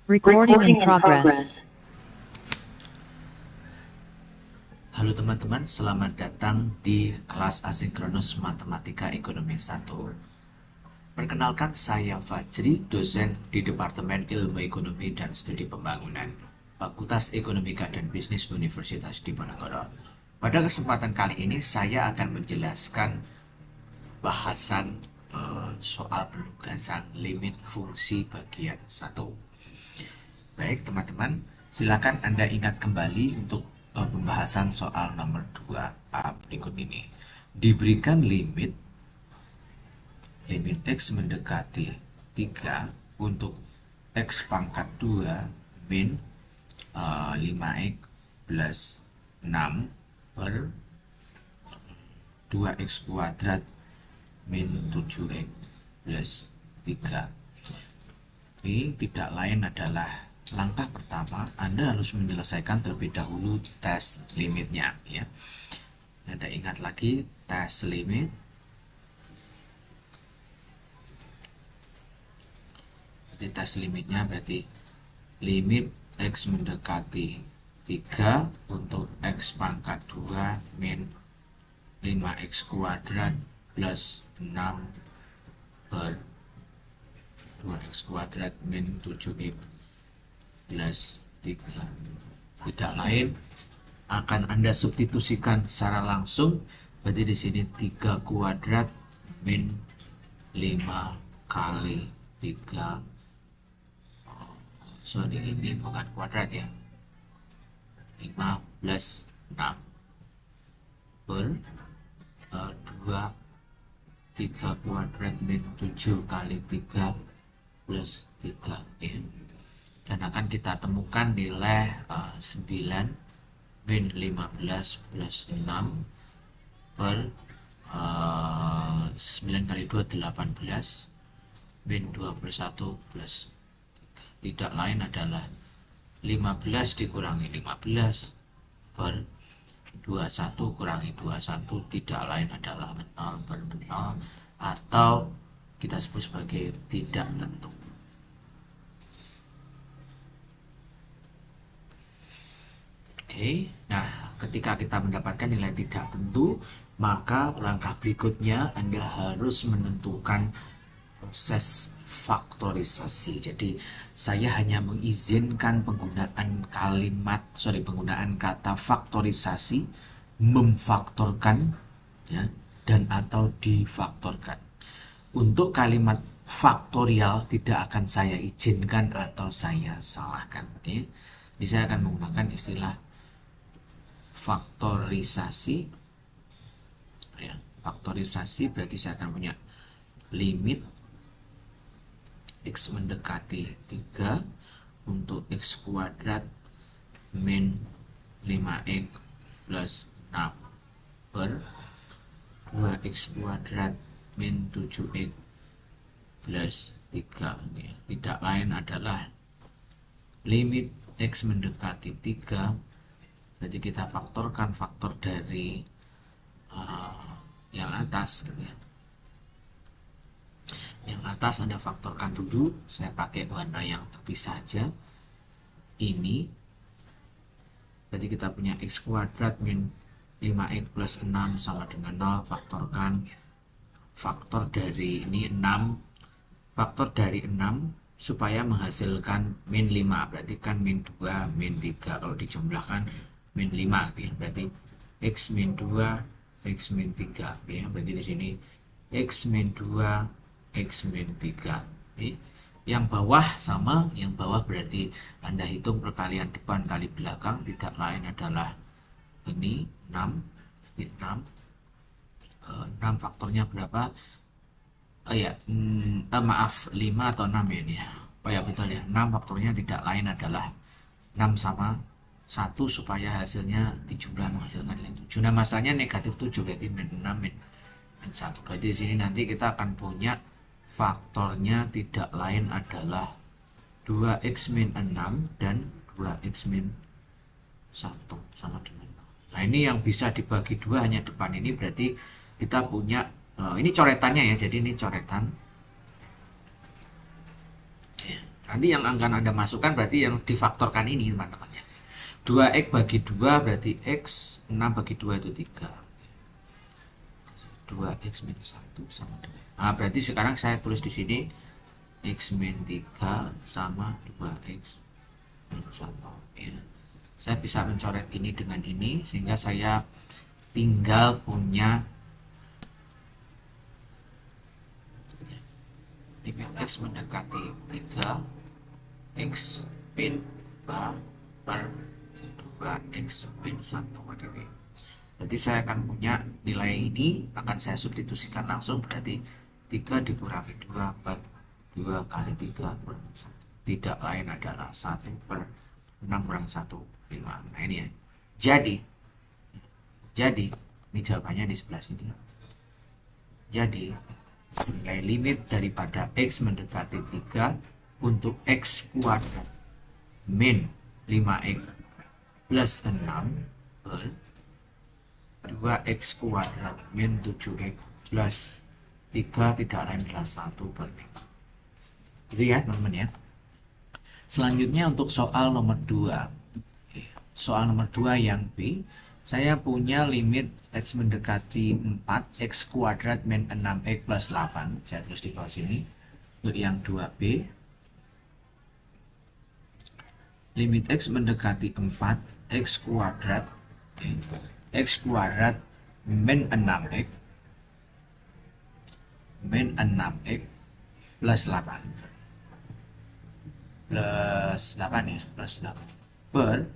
Recording in progress. Halo teman-teman, selamat datang di kelas asinkronus Matematika Ekonomi 1. Perkenalkan, saya Fajri, dosen di Departemen Ilmu Ekonomi dan Studi Pembangunan, Fakultas Ekonomika dan Bisnis Universitas Diponegoro. Pada kesempatan kali ini saya akan menjelaskan bahasan soal penugasan limit fungsi bagian 1. Baik teman-teman, silakan Anda ingat kembali untuk pembahasan soal nomor 2A berikut ini. Diberikan limit X mendekati 3 untuk X pangkat 2 min 5X plus 6 per 2X kuadrat min 7X plus 3. Ini tidak lain adalah langkah pertama, Anda harus menyelesaikan terlebih dahulu tes limitnya, ya. Anda ingat lagi tes limit. Jadi tes limitnya berarti limit X mendekati 3 untuk X pangkat 2 min 5X kuadrat plus 6 per 2X kuadrat min 7X plus 3. Tidak lain, akan Anda substitusikan secara langsung. Berarti di sini 3 kuadrat min 5 kali 3. Sorry, ini bukan kuadrat ya. 5 plus 6 per 2 3 kuadrat min 7 kali 3 plus 3 ya. Dan akan kita temukan nilai 9 min 15 plus 6 per 9 kali 2 18 min 21 plus 3. Tidak lain adalah 15 dikurangi 15 per 21 kurangi 21, tidak lain adalah 0 per 0, atau kita sebut sebagai tidak tentu. Oke, nah ketika kita mendapatkan nilai tidak tentu, maka langkah berikutnya Anda harus menentukan proses faktorisasi. Jadi saya hanya mengizinkan penggunaan penggunaan kata faktorisasi, memfaktorkan, ya, dan atau difaktorkan. Untuk kalimat faktorial tidak akan saya izinkan atau saya salahkan. Oke, jadi saya akan menggunakan istilah faktorisasi. Ya, faktorisasi berarti saya akan punya limit X mendekati 3 untuk X kuadrat min 5X plus 6 per 2X kuadrat min 7X plus 3. Ya, tidak lain adalah limit X mendekati 3. Berarti kita faktorkan faktor dari yang atas, gitu ya. Yang atas Anda faktorkan dulu. Saya pakai warna yang terpisah saja. Ini berarti kita punya X kuadrat min 5X plus 6 sama dengan 0. Faktorkan faktor dari ini 6. Faktor dari 6 supaya menghasilkan min 5. Berarti kan min 2 min 3. Kalau dijumlahkan min 5, ya. Berarti X min 2 X min 3, ya. Berarti di sini X min 2 X min 3. Yang bawah sama, yang bawah berarti Anda hitung perkalian depan kali belakang, tidak lain adalah ini 6. 6 faktornya berapa? Maaf, 5 atau 6 ya ini ya. Oh ya, betul ya. 6 faktornya tidak lain adalah 6 sama 1 supaya hasilnya dijumlah menghasilkan nilai 7. Nah, masalahnya negatif 7 berarti min 6 min 1. Berarti di sini nanti kita akan punya faktornya tidak lain adalah 2X min 6 dan 2X min 1 sama dengan 0. Nah, ini yang bisa dibagi 2 hanya depan ini, berarti kita punya ini coretannya ya. Jadi ini coretan. Nanti yang akan Anda masukkan berarti yang difaktorkan ini teman-teman ya. 2x bagi 2 berarti x, 6 bagi 2 itu 3. 2x minus 1 sama 2. Nah, berarti sekarang saya tulis di sini x min 3 sama 2x min 1 ya. Saya bisa mencoret ini dengan ini sehingga saya tinggal punya limit x mendekati 3 x min 2 per 2x min 1 begini. Berarti saya akan punya nilai ini akan saya substitusikan langsung, berarti 3 dikurangi 2 per 2 kali 3 kurangi 1. Tidak lain adalah 1 per 6 kurangi 1, 5. Nah ini ya. Jadi ini jawabannya di sebelah sini. Jadi nilai limit daripada x mendekati 3 untuk x kuadrat min 5x plus 6 per 2x kuadrat min 7x plus 3 tidak lain adalah 1 per 5. Itu ya teman-teman ya. Selanjutnya untuk soal nomor 2. Soal nomor 2 yang B, saya punya limit x mendekati 4 x kuadrat min 6x plus 8. Saya tulis di bawah sini. Untuk yang 2B, limit x mendekati 4 x kuadrat min 6x plus 8 ya, plus 8 per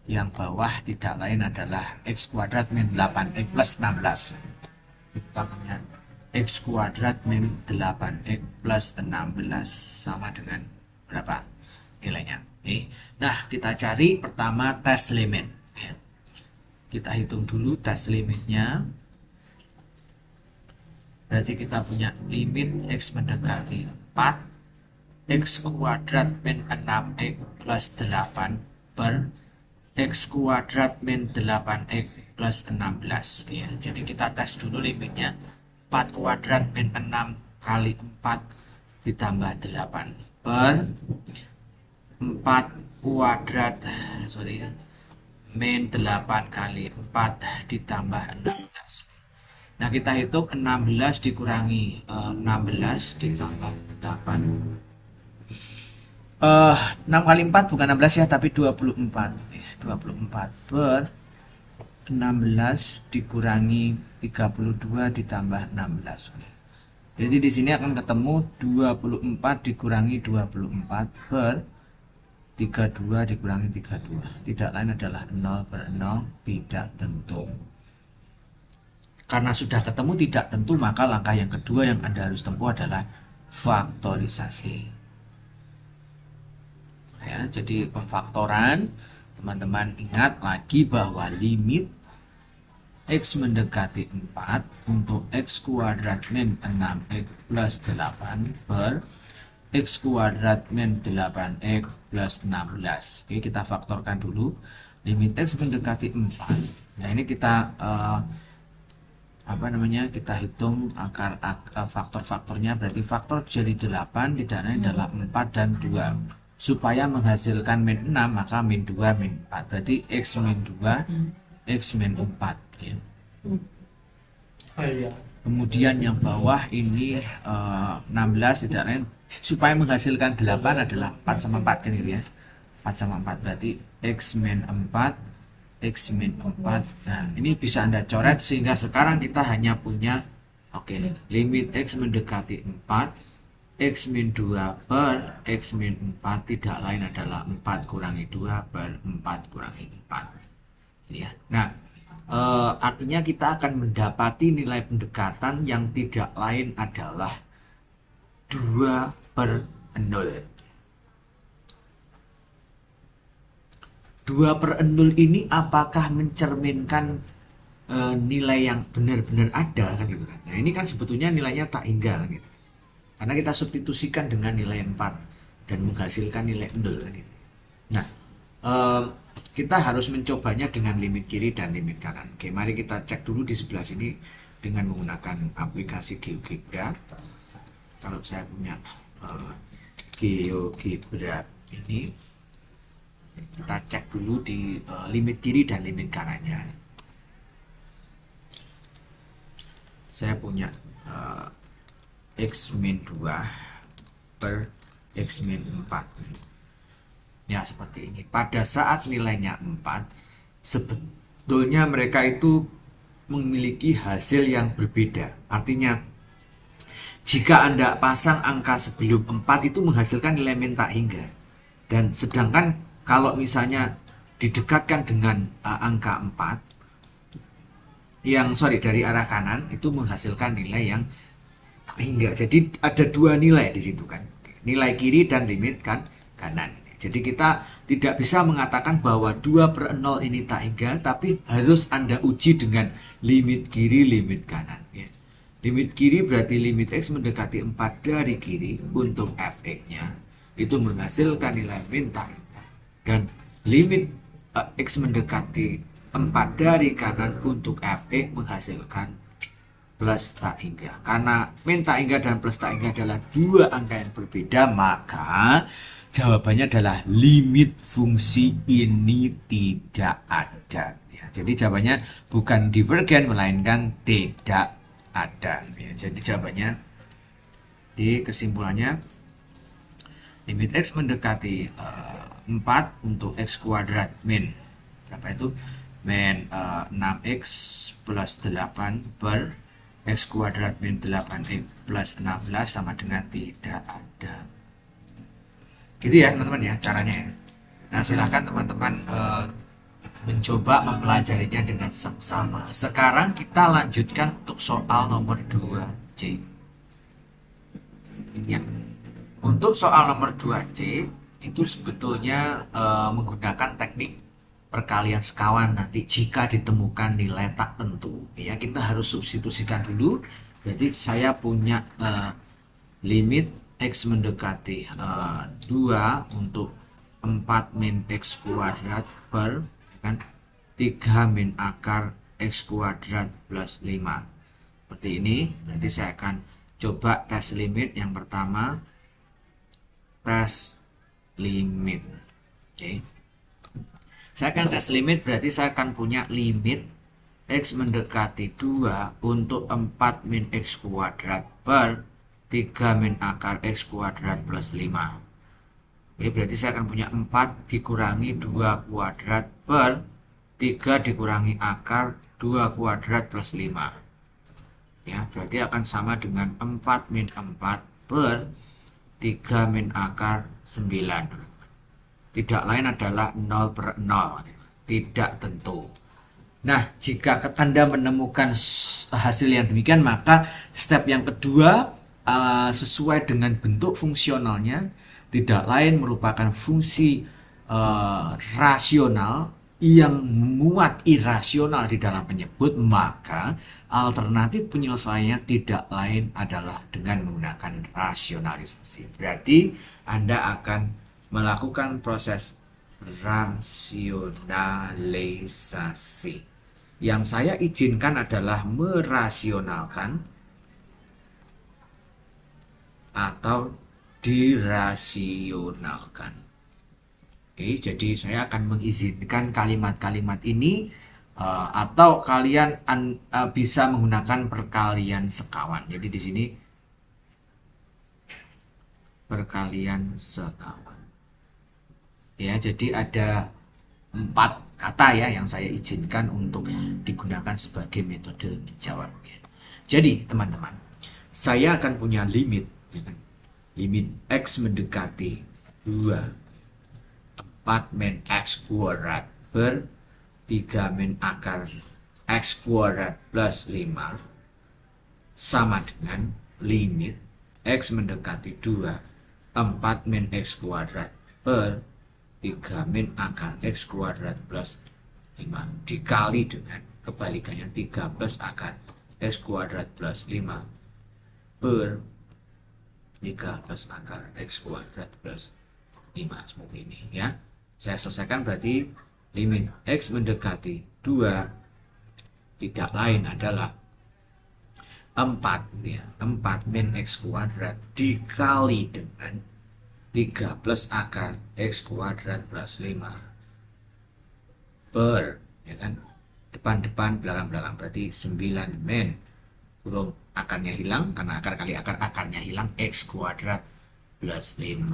yang bawah tidak lain adalah x kuadrat min 8x plus 16. Kita punya x kuadrat min 8x plus 16 sama dengan berapa nilainya? Oke. Nah, kita cari pertama tes limit ya. Kita hitung dulu tes limitnya. Berarti kita punya limit x mendekati 4 x kuadrat min 6x plus 8 per x kuadrat min 8x plus 16 ya. Jadi kita tes dulu limitnya. 4 kuadrat min 6 kali 4 ditambah 8 per 4 kuadrat min 8 kali 4 ditambah 16. Nah kita hitung 16 dikurangi 16 ditambah 8. 6 kali 4 bukan 16 ya, tapi 24 per 16 dikurangi 32 ditambah 16. Jadi di sini akan ketemu 24 dikurangi 24 per 32 dikurangi 32. Tidak lain adalah 0 per 0, tidak tentu. Karena sudah ketemu tidak tentu, maka langkah yang kedua yang Anda harus tempuh adalah faktorisasi. Ya, jadi pemfaktoran, teman-teman ingat lagi bahwa limit x mendekati 4 untuk x kuadrat min 6x plus 8 per x kuadrat min 8x plus 16. Oke, kita faktorkan dulu. Limit x mendekati 4. Nah, ini kita kita hitung akar faktor-faktornya, berarti faktor jadi 8 tidak lain adalah 4 dan 2. Supaya menghasilkan min 6 maka min 2 min 4. Berarti x min 2 x min 4 ya. Kemudian yang bawah ini 16 tidak lain supaya menghasilkan 8 adalah 4 sama 4 kan gitu ya. 4 sama 4 berarti x min 4 x min 4. Nah ini bisa Anda coret sehingga sekarang kita hanya punya limit x mendekati 4 x min 2 per x min 4 tidak lain adalah 4 kurangi 2 per 4 kurangi 4 ya. Nah artinya kita akan mendapati nilai pendekatan yang tidak lain adalah 2 per 0. 2 per 0 ini apakah mencerminkan nilai yang benar-benar ada kan gitu kan. Nah ini kan sebetulnya nilainya tak hingga kan gitu. Karena kita substitusikan dengan nilai 4 dan menghasilkan nilai 0 kan gitu. Nah kita harus mencobanya dengan limit kiri dan limit kanan. Oke, mari kita cek dulu di sebelah sini dengan menggunakan aplikasi GeoGebra. Kalau saya punya GeoGebra ini kita cek dulu di limit kiri dan limit kanannya. Saya punya X min 2 per X min 4 ya, seperti ini. Pada saat nilainya 4, sebetulnya mereka itu memiliki hasil yang berbeda. Artinya jika Anda pasang angka sebelum 4 itu menghasilkan nilai min tak hingga, dan sedangkan kalau misalnya didekatkan dengan angka 4 yang dari arah kanan itu menghasilkan nilai yang tak hingga. Jadi ada dua nilai di situ kan, nilai kiri dan limit kanan. Jadi kita tidak bisa mengatakan bahwa 2/0 ini tak hingga, tapi harus Anda uji dengan limit kiri, limit kanan ya. Limit kiri berarti limit X mendekati 4 dari kiri untuk fx-nya itu menghasilkan nilai min tak hingga, dan limit X mendekati 4 dari kanan untuk fx menghasilkan plus tak hingga. Karena min tak hingga dan plus tak hingga adalah dua angka yang berbeda, maka jawabannya adalah limit fungsi ini tidak ada ya. Jadi jawabannya bukan divergen melainkan tidak ada ya. Jadi jawabannya di kesimpulannya limit X mendekati 4 untuk X kuadrat min berapa itu? Min 6x plus 8 per X kuadrat min 8x plus 16 sama dengan tidak ada. Gitu ya teman-teman ya caranya. Nah silahkan teman-teman mencoba mempelajarinya dengan seksama. Sekarang kita lanjutkan untuk soal nomor 2C ya. Untuk soal nomor 2C itu sebetulnya menggunakan teknik perkalian sekawan nanti jika ditemukan nilai tak tentu ya. Kita harus substitusikan dulu. Jadi saya punya limit X mendekati 2 untuk 4 min X kuadrat per kan 3 min akar X kuadrat plus 5 seperti ini. Nanti saya akan coba tes limit. Yang pertama tes limit. Oke. Saya akan tes limit, berarti saya akan punya limit X mendekati 2 untuk 4 min X kuadrat per 3 min akar X kuadrat plus 5. Jadi berarti saya akan punya 4 dikurangi 2 kuadrat per 3 dikurangi akar 2 kuadrat plus 5. Ya, berarti akan sama dengan 4 min 4 per 3 min akar 9. Tidak lain adalah 0/0, tidak tentu. Nah, jika Anda menemukan hasil yang demikian, maka step yang kedua sesuai dengan bentuk fungsionalnya tidak lain merupakan fungsi rasional yang memuat irasional di dalam penyebut, maka alternatif penyelesaiannya tidak lain adalah dengan menggunakan rasionalisasi. Berarti Anda akan melakukan proses rasionalisasi. Yang saya izinkan adalah merasionalkan atau dirasionalkan. Oke, jadi saya akan mengizinkan kalimat-kalimat ini atau kalian bisa menggunakan perkalian sekawan. Jadi di sini perkalian sekawan. Ya, jadi ada 4 kata ya yang saya izinkan untuk digunakan sebagai metode menjawab. Jadi teman-teman, saya akan punya limit, ya kan? Limit X mendekati 2 4 min X kuadrat per 3 min akar X kuadrat plus 5 sama dengan limit X mendekati 2 4 min X kuadrat per 3 min akar X kuadrat plus 5 dikali dengan kebalikannya 3 plus akar X kuadrat plus 5 per 3 plus akar X kuadrat plus 5 seperti ini ya. Saya selesaikan, berarti limit X mendekati 2 tidak lain adalah 4 ya, 4 min X kuadrat dikali dengan 3 plus akar X kuadrat plus 5 per, ya kan, depan-depan belakang-belakang, berarti 9 min kurung akarnya hilang, karena akar kali akar, akarnya hilang, X kuadrat plus 5.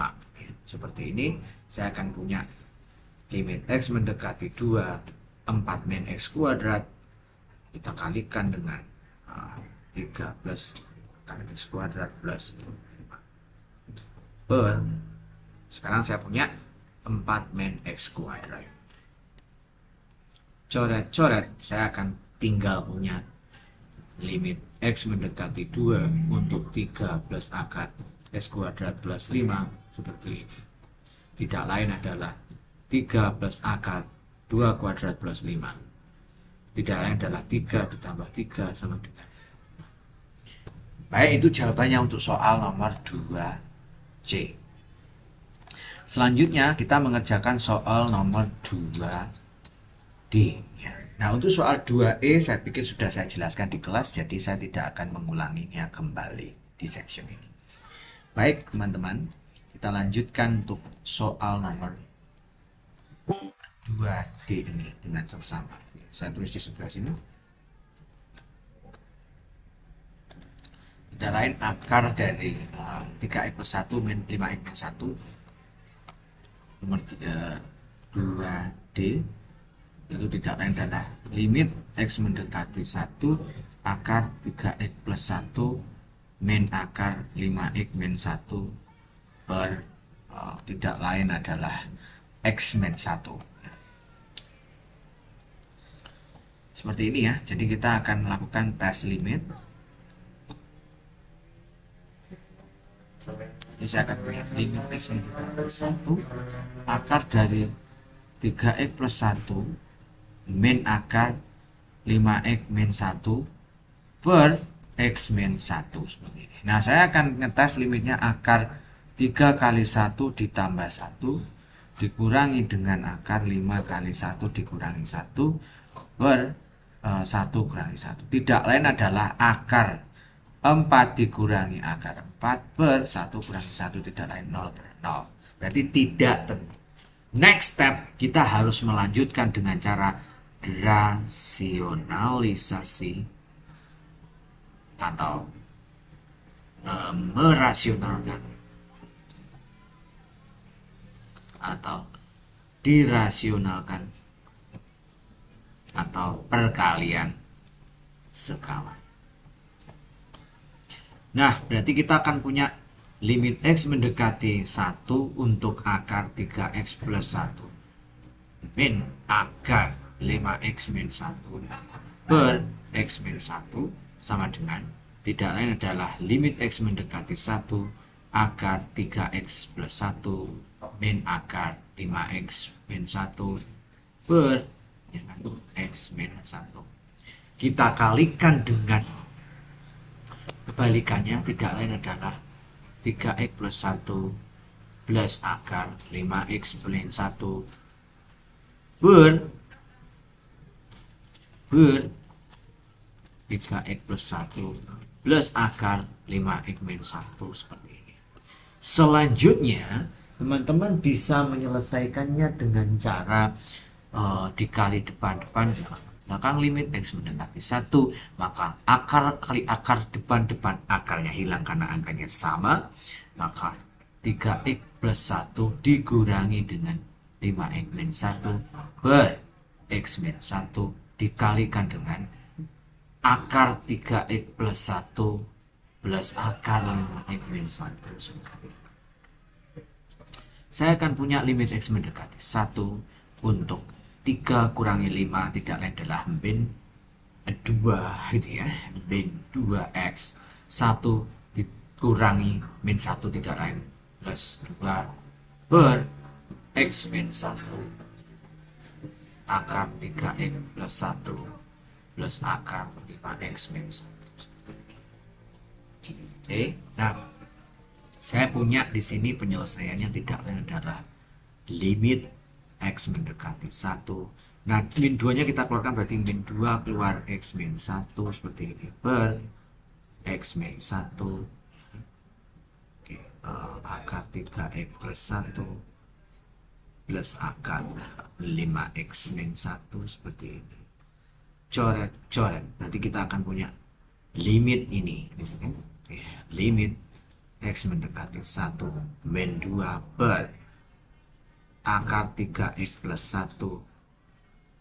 Seperti ini saya akan punya limit X mendekati 2, 4 min X kuadrat, kita kalikan dengan 3 plus akar X kuadrat plus 5 per, sekarang saya punya 4 min X kuadrat. Coret-coret, saya akan tinggal punya limit X mendekati 2 untuk 3 plus akar X kuadrat plus 5 seperti ini. Tidak lain adalah 3 plus akar 2 kuadrat plus 5. Tidak lain adalah 3 ditambah 3 sama dengan. Baik, itu jawabannya untuk soal nomor 2C. Selanjutnya kita mengerjakan soal nomor 2D. Ya. Nah, untuk soal 2E saya pikir sudah saya jelaskan di kelas, jadi saya tidak akan mengulanginya kembali di section ini. Baik teman-teman, kita lanjutkan untuk soal nomor 2D ini dengan seksama. Saya tulis di sebelah sini. Tidak lain akar dari 3x plus 1 min 5x min 1 nomor 2D itu tidak lain adalah limit X mendekati 1 akar 3x plus 1 min akar 5x min 1 per tidak lain adalah X min 1. Seperti ini ya, jadi kita akan melakukan tes limit. Jadi saya akan punya limit X mendekati 1 akar dari 3x plus 1 min akar 5x min 1 per X min 1 seperti ini. Nah, saya akan ngetes limitnya akar 3 kali 1 ditambah 1 dikurangi dengan akar 5 kali 1 dikurangi 1 per 1 kurangi 1. Tidak lain adalah akar 4 dikurangi akar 4 per 1 kurangi 1 tidak lain 0 per 0. Berarti tidak tentu. Next step, kita harus melanjutkan dengan cara rasionalisasi atau merasionalkan atau dirasionalkan atau perkalian skala. Nah, berarti kita akan punya limit X mendekati 1 untuk akar 3x plus 1 min akar 5x min 1 per X min 1 sama dengan tidak lain adalah limit X mendekati 1 akar 3x plus 1 min akar 5x min 1 per X min 1. Kita kalikan dengan kebalikannya, tidak lain adalah 3x plus 1 plus akar 5x min 1 per 3x plus 1 plus akar 5x min 1 seperti ini. Selanjutnya, teman-teman bisa menyelesaikannya dengan cara dikali depan-depan belakang limit X mendekati 1, maka akar kali akar depan-depan akarnya hilang karena angkanya sama, maka 3x plus 1 dikurangi dengan 5x min 1 per X min 1 dikalikan dengan akar 3x plus 1 plus akar 5x min 1. Saya akan punya limit X mendekati 1 untuk 3 kurangi 5 tidak lain adalah min 2 gitu ya, min 2x 1 dikurangi min 1 tidak lain plus 2 per X min 1 akar 3x plus 1 plus akar 5x min 1. Oke, nah saya punya di sini penyelesaiannya tidak lain adalah limit X mendekati 1. Nah, min 2 nya kita keluarkan, berarti min 2 keluar X min 1 seperti ini per X min 1. Oke. akar 3x plus 1 plus akar 5x min 1 seperti ini. Coret. Nanti kita akan punya limit ini kan? Limit x mendekati 1 min 2 per akar 3x plus 1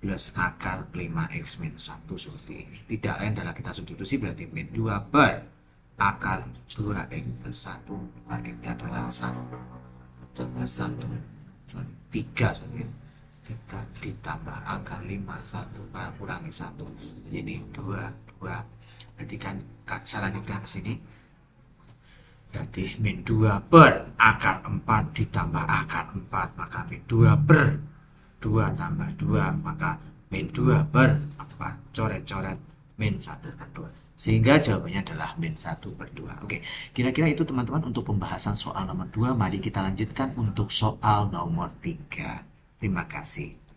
plus akar 5x min 1 seperti ini. Tidak lain adalah kita substitusi, berarti min 2 per akar 2x plus 1. 2x ini adalah 1 tambah 1 3 saja. 3 ditambah akar 5 1 kurangi 1, ini 2. Berarti kan saya lanjutkan ke sini, berarti min 2 per akar 4 ditambah akar 4, maka min 2 per 2 tambah 2, maka min 2 per 4. Coret min 1 per 2, sehingga jawabannya adalah min 1 per 2. Oke, kira-kira itu teman-teman untuk pembahasan soal nomor 2. Mari kita lanjutkan untuk soal nomor 3. Terima kasih.